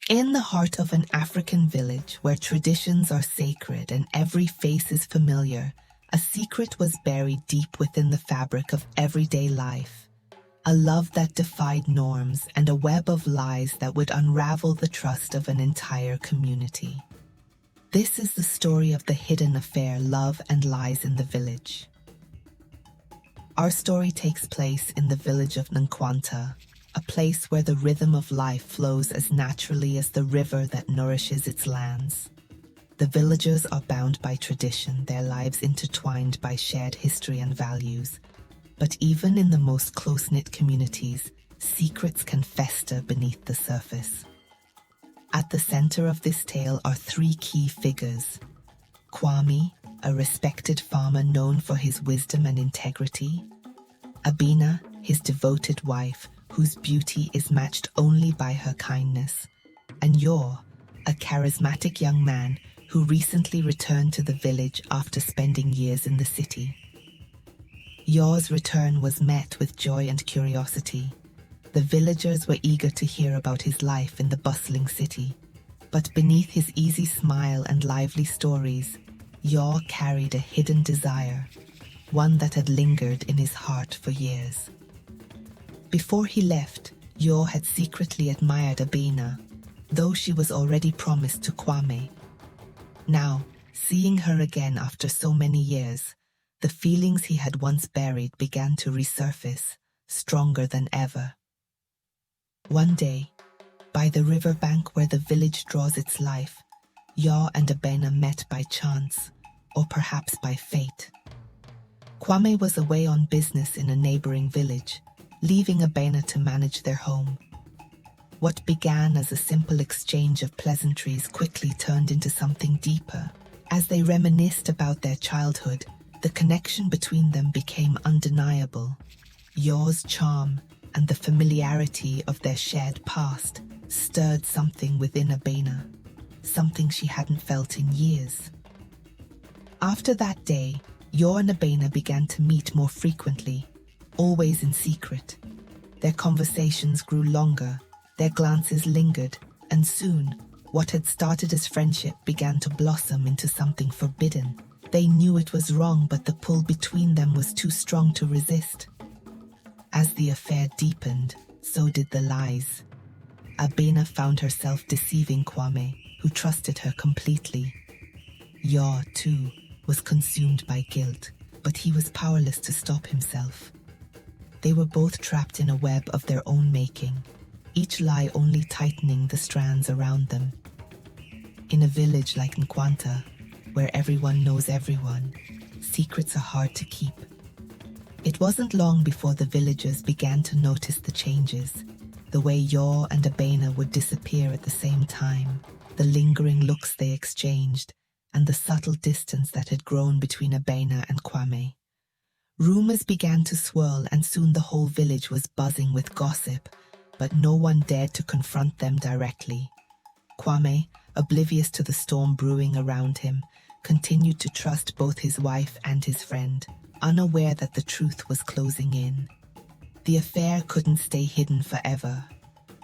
In the heart of an African village where traditions are sacred and every face is familiar, a secret was buried deep within the fabric of everyday life. A love that defied norms and a web of lies that would unravel the trust of an entire community. This is the story of the hidden affair, love and lies in the village. Our story takes place in the village of Nkwanta, a place where the rhythm of life flows as naturally as the river that nourishes its lands. The villagers are bound by tradition, their lives intertwined by shared history and values. But even in the most close-knit communities, secrets can fester beneath the surface. At the center of this tale are three key figures. Kwame, a respected farmer known for his wisdom and integrity. Abina, his devoted wife, whose beauty is matched only by her kindness. And Yor, a charismatic young man who recently returned to the village after spending years in the city. Yor's return was met with joy and curiosity. The villagers were eager to hear about his life in the bustling city. But beneath his easy smile and lively stories, Yor carried a hidden desire, one that had lingered in his heart for years. Before he left, Yor had secretly admired Abina, though she was already promised to Kwame. Now, seeing her again after so many years, the feelings he had once buried began to resurface, stronger than ever. One day, by the riverbank where the village draws its life, Yor and Abena met by chance, or perhaps by fate. Kwame was away on business in a neighboring village, leaving Abena to manage their home. What began as a simple exchange of pleasantries quickly turned into something deeper. As they reminisced about their childhood, the connection between them became undeniable. Yor's charm and the familiarity of their shared past stirred something within Abena, something she hadn't felt in years. After that day, Yor and Abena began to meet more frequently, always in secret. Their conversations grew longer, their glances lingered, and soon, what had started as friendship began to blossom into something forbidden. They knew it was wrong, but the pull between them was too strong to resist. As the affair deepened, so did the lies. Abena found herself deceiving Kwame, who trusted her completely. Yor, too, was consumed by guilt, but he was powerless to stop himself. They were both trapped in a web of their own making, each lie only tightening the strands around them. In a village like Nkwanta, where everyone knows everyone, secrets are hard to keep. It wasn't long before the villagers began to notice the changes, the way Yor and Abena would disappear at the same time, the lingering looks they exchanged, and the subtle distance that had grown between Abena and Kwame. Rumors began to swirl, and soon the whole village was buzzing with gossip, but no one dared to confront them directly. Kwame, oblivious to the storm brewing around him, continued to trust both his wife and his friend, unaware that the truth was closing in. The affair couldn't stay hidden forever.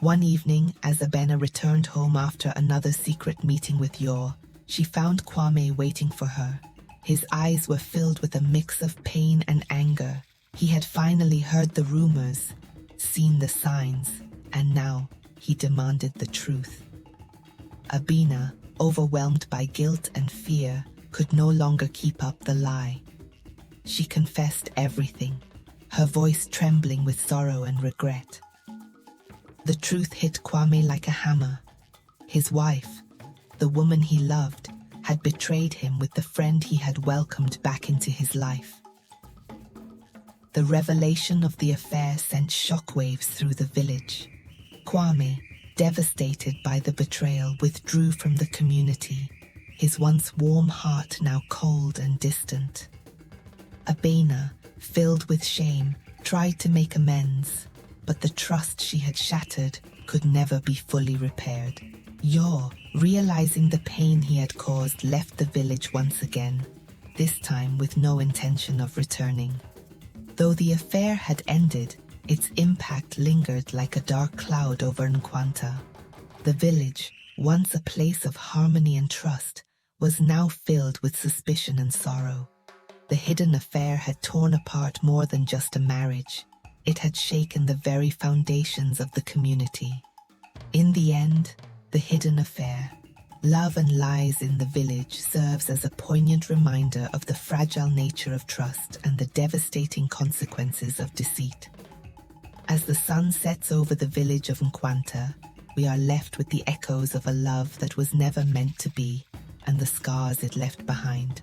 One evening, as Abena returned home after another secret meeting with Yor, she found Kwame waiting for her. His eyes were filled with a mix of pain and anger. He had finally heard the rumors, seen the signs, and now he demanded the truth. Abena, overwhelmed by guilt and fear, could no longer keep up the lie. She confessed everything, her voice trembling with sorrow and regret. The truth hit Kwame like a hammer. His wife, the woman he loved, had betrayed him with the friend he had welcomed back into his life. The revelation of the affair sent shockwaves through the village. Kwame, devastated by the betrayal, withdrew from the community, his once warm heart now cold and distant. Abena, filled with shame, tried to make amends, but the trust she had shattered could never be fully repaired. Yor, realizing the pain he had caused, left the village once again, this time with no intention of returning. Though the affair had ended, its impact lingered like a dark cloud over Nkwanta. The village, once a place of harmony and trust, was now filled with suspicion and sorrow. The hidden affair had torn apart more than just a marriage. It had shaken the very foundations of the community. In the end, the hidden affair, love and lies in the village, serves as a poignant reminder of the fragile nature of trust and the devastating consequences of deceit. As the sun sets over the village of Nkwanta, we are left with the echoes of a love that was never meant to be and the scars it left behind.